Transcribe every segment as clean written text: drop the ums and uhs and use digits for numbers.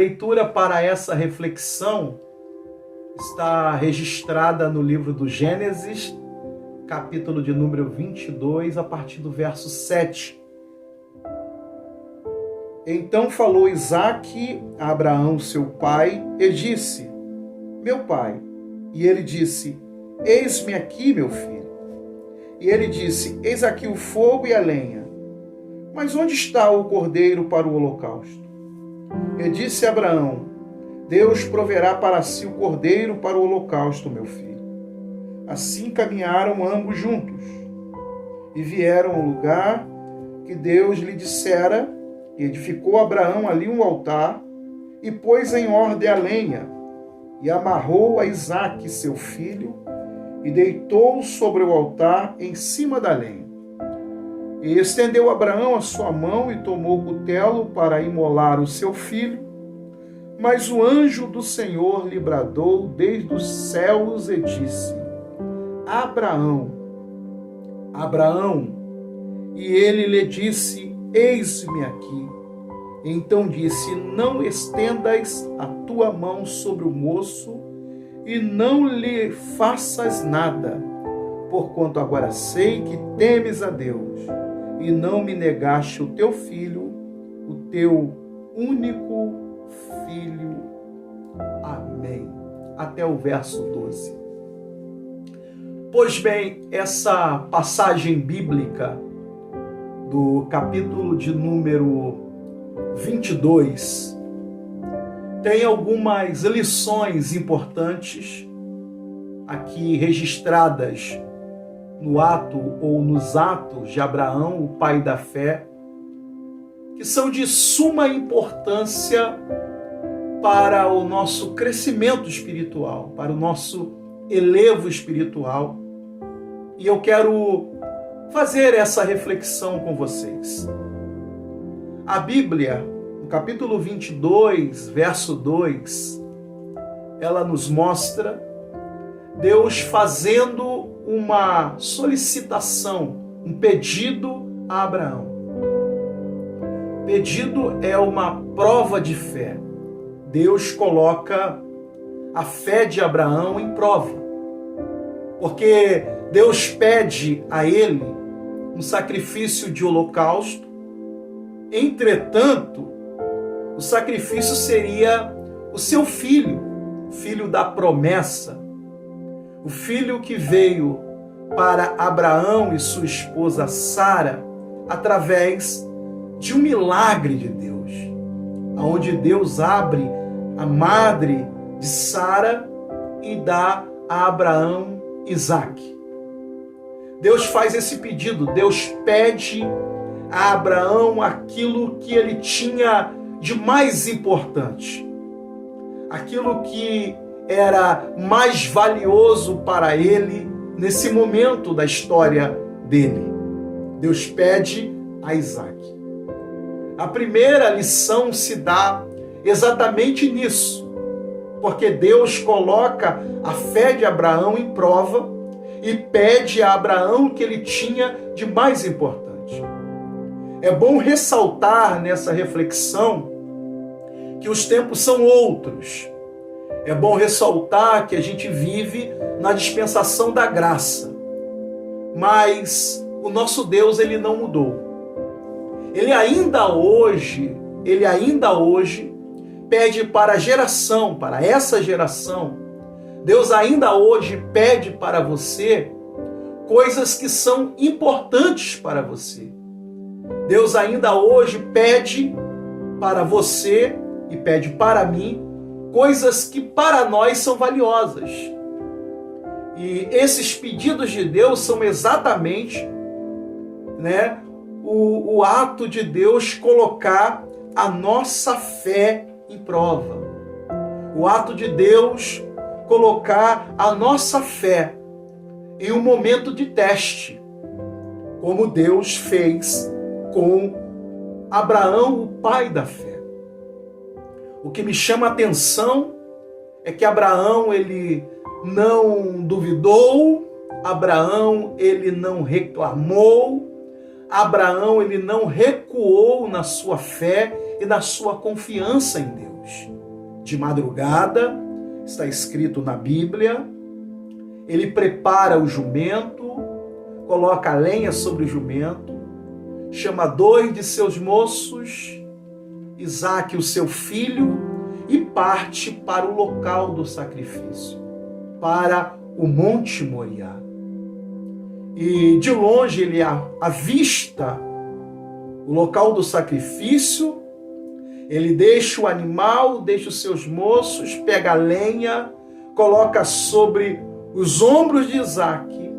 leitura para essa reflexão está registrada no livro do Gênesis, capítulo de número 22, a partir do verso 7. Então falou Isaque a Abraão, seu pai, e disse: meu pai. E ele disse: eis-me aqui, meu filho. E ele disse: eis aqui o fogo e a lenha, mas onde está o cordeiro para o holocausto? E disse Abraão: Deus proverá para si o cordeiro para o holocausto, meu filho. Assim caminharam ambos juntos e vieram ao lugar que Deus lhe dissera, e edificou Abraão ali um altar e pôs em ordem a lenha e amarrou a Isaque, seu filho, e deitou-o sobre o altar em cima da lenha. E estendeu Abraão a sua mão e tomou o cutelo para imolar o seu filho. Mas o anjo do Senhor lhe bradou desde os céus e disse: Abraão, Abraão. E ele lhe disse: eis-me aqui. Então disse: não estendas a tua mão sobre o moço e não lhe faças nada, porquanto agora sei que temes a Deus e não me negaste o teu filho, o teu único filho. Amém. Até o verso 12. Pois bem, essa passagem bíblica do capítulo de número 22 tem algumas lições importantes aqui registradas no ato ou nos atos de Abraão, o pai da fé, que são de suma importância para o nosso crescimento espiritual, para o nosso elevo espiritual. E eu quero fazer essa reflexão com vocês. A Bíblia, no capítulo 22, verso 2, ela nos mostra Deus fazendo uma solicitação, um pedido a Abraão. Pedido é uma prova de fé. Deus coloca a fé de Abraão em prova, porque Deus pede a ele um sacrifício de holocausto. Entretanto, o sacrifício seria o seu filho, filho da promessa, o filho que veio para Abraão e sua esposa Sara através de um milagre de Deus, onde Deus abre a madre de Sara e dá a Abraão Isaque. Deus faz esse pedido, Deus pede a Abraão aquilo que ele tinha de mais importante, aquilo que era mais valioso para ele nesse momento da história dele. Deus pede a Isaque. A primeira lição se dá exatamente nisso, porque Deus coloca a fé de Abraão em prova e pede a Abraão o que ele tinha de mais importante. É bom ressaltar nessa reflexão que os tempos são outros. É bom ressaltar que a gente vive na dispensação da graça. Mas o nosso Deus, ele não mudou. Ele ainda hoje pede para a geração, para essa geração, Deus ainda hoje pede para você coisas que são importantes para você. Deus ainda hoje pede para você e pede para mim coisas que para nós são valiosas. E esses pedidos de Deus são exatamente, o ato de Deus colocar a nossa fé em prova. O ato de Deus colocar a nossa fé em um momento de teste, como Deus fez com Abraão, o pai da fé. O que me chama a atenção é que Abraão, ele não duvidou, Abraão, ele não reclamou, Abraão, ele não recuou na sua fé e na sua confiança em Deus. Deus. De madrugada, está escrito na Bíblia, ele prepara o jumento, coloca a lenha sobre o jumento, chama 2 de seus moços, Isaque, o seu filho, e parte para o local do sacrifício, para o Monte Moriá. E de longe ele avista o local do sacrifício, ele deixa o animal, deixa os seus moços, pega a lenha, coloca sobre os ombros de Isaque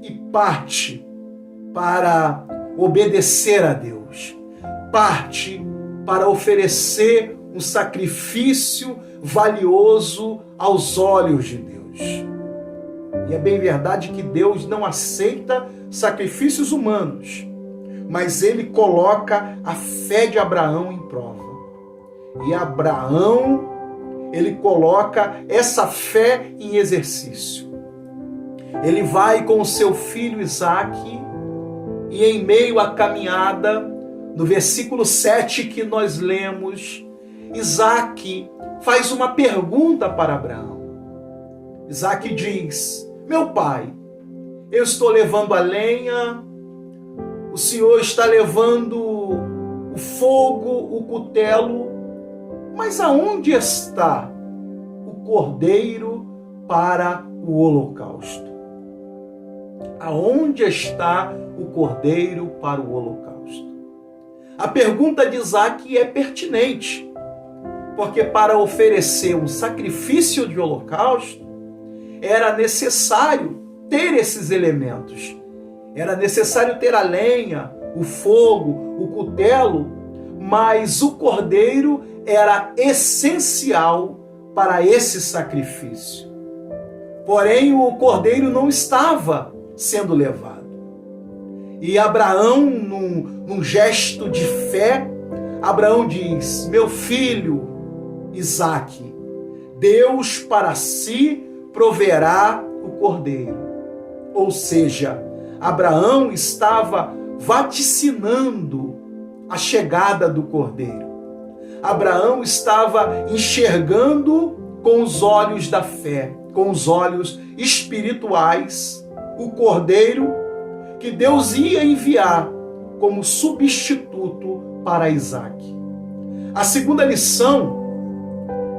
e parte para obedecer a Deus. Parte para oferecer um sacrifício valioso aos olhos de Deus. E é bem verdade que Deus não aceita sacrifícios humanos, mas ele coloca a fé de Abraão em prova. E Abraão, ele coloca essa fé em exercício. Ele vai com o seu filho Isaque e em meio à caminhada, no versículo 7 que nós lemos, Isaque faz uma pergunta para Abraão. Isaque diz: meu pai, eu estou levando a lenha, o Senhor está levando o fogo, o cutelo, mas aonde está o cordeiro para o holocausto? Aonde está o cordeiro para o holocausto? A pergunta de Isaque é pertinente, porque para oferecer um sacrifício de holocausto, era necessário ter esses elementos. Era necessário ter a lenha, o fogo, o cutelo, mas o cordeiro era essencial para esse sacrifício. Porém, o cordeiro não estava sendo levado. E Abraão, num gesto de fé, Abraão diz: meu filho Isaque, Deus para si proverá o cordeiro. Ou seja, Abraão estava vaticinando a chegada do cordeiro. Abraão estava enxergando com os olhos da fé, com os olhos espirituais, o cordeiro que Deus ia enviar como substituto para Isaque. A segunda lição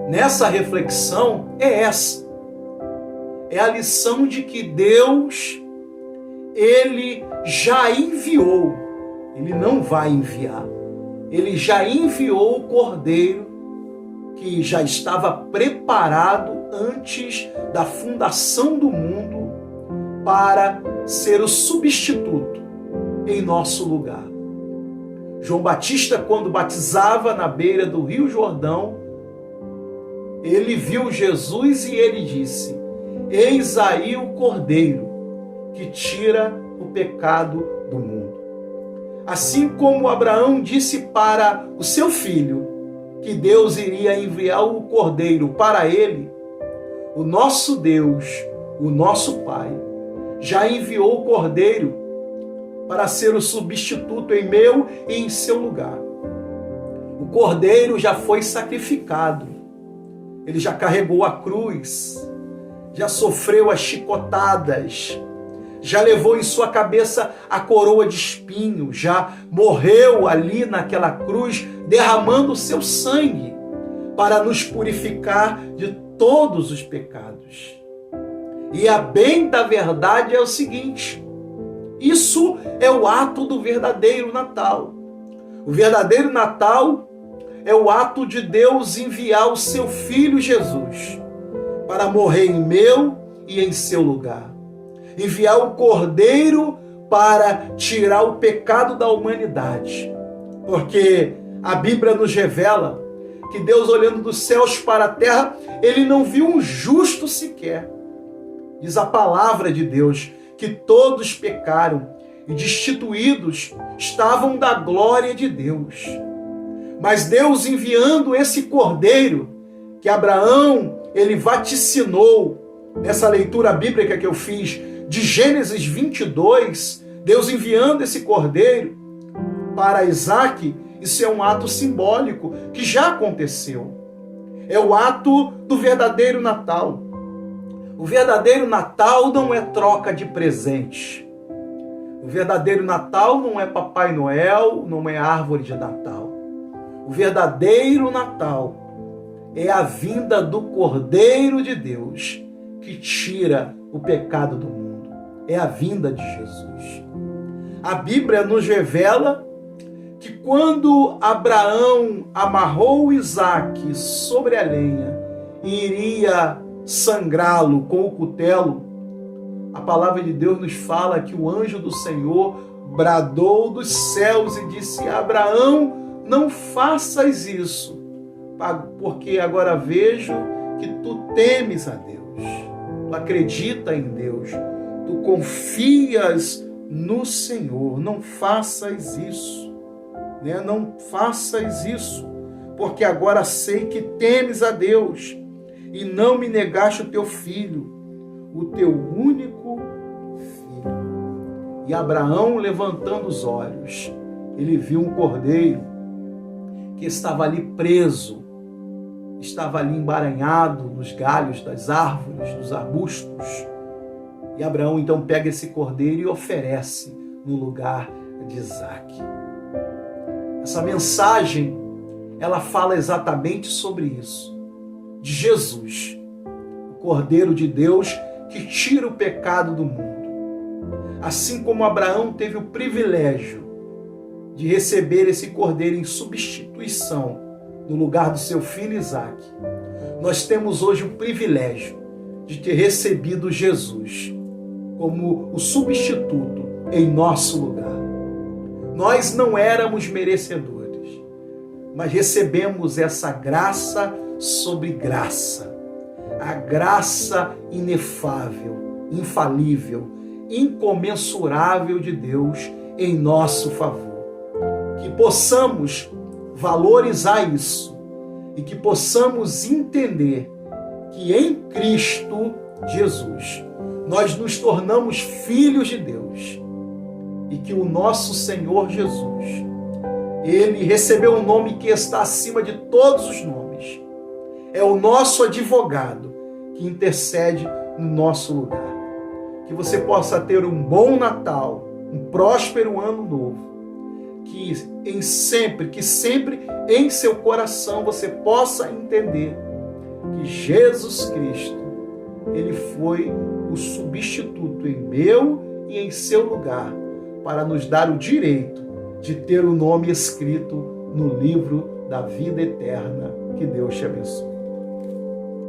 nessa reflexão é essa. É a lição de que Deus, ele já enviou, ele não vai enviar, ele já enviou o cordeiro que já estava preparado antes da fundação do mundo para ser o substituto em nosso lugar. João Batista, quando batizava na beira do Rio Jordão, ele viu Jesus e ele disse: eis aí o cordeiro que tira o pecado do mundo. Assim como Abraão disse para o seu filho que Deus iria enviar o cordeiro para ele, o nosso Deus, o nosso Pai, já enviou o cordeiro para ser o substituto em meu e em seu lugar. O cordeiro já foi sacrificado, ele já carregou a cruz, já sofreu as chicotadas, já levou em sua cabeça a coroa de espinho, já morreu ali naquela cruz, derramando o seu sangue para nos purificar de todos os pecados. E a bem da verdade é o seguinte: isso é o ato do verdadeiro Natal. O verdadeiro Natal é o ato de Deus enviar o seu Filho Jesus para morrer em meu e em seu lugar. Enviar o Cordeiro para tirar o pecado da humanidade. Porque a Bíblia nos revela que Deus, olhando dos céus para a terra, ele não viu um justo sequer. Diz a palavra de Deus que todos pecaram e destituídos estavam da glória de Deus. Mas Deus, enviando esse Cordeiro que Abraão ele vaticinou nessa leitura bíblica que eu fiz de Gênesis 22, Deus enviando esse cordeiro para Isaque, isso é um ato simbólico que já aconteceu. É o ato do verdadeiro Natal. O verdadeiro Natal não é troca de presente. O verdadeiro Natal não é Papai Noel, não é árvore de Natal. O verdadeiro Natal é a vinda do Cordeiro de Deus que tira o pecado do mundo. É a vinda de Jesus. A Bíblia nos revela que quando Abraão amarrou Isaque sobre a lenha e iria sangrá-lo com o cutelo, a palavra de Deus nos fala que o anjo do Senhor bradou dos céus e disse: Abraão, não faças isso, porque agora vejo que tu temes a Deus, tu acredita em Deus, tu confias no Senhor. Não faças isso, né? Não faças isso, porque agora sei que temes a Deus e não me negaste o teu filho, o teu único filho. E Abraão, levantando os olhos, ele viu um cordeiro que estava ali preso, estava ali embaranhado nos galhos das árvores, dos arbustos. E Abraão então pega esse cordeiro e oferece no lugar de Isaque. Essa mensagem, ela fala exatamente sobre isso, de Jesus, o Cordeiro de Deus que tira o pecado do mundo. Assim como Abraão teve o privilégio de receber esse cordeiro em substituição no lugar do seu filho Isaque, nós temos hoje o privilégio de ter recebido Jesus como o substituto em nosso lugar. Nós não éramos merecedores, mas recebemos essa graça sobre graça, a graça inefável, infalível, incomensurável de Deus em nosso favor. Que possamos valorizar isso e que possamos entender que em Cristo Jesus nós nos tornamos filhos de Deus e que o nosso Senhor Jesus, ele recebeu um nome que está acima de todos os nomes. É o nosso advogado que intercede no nosso lugar. Que você possa ter um bom Natal, um próspero ano novo. Que sempre em seu coração você possa entender que Jesus Cristo, ele foi o substituto em meu e em seu lugar, para nos dar o direito de ter o nome escrito no livro da vida eterna. Que Deus te abençoe.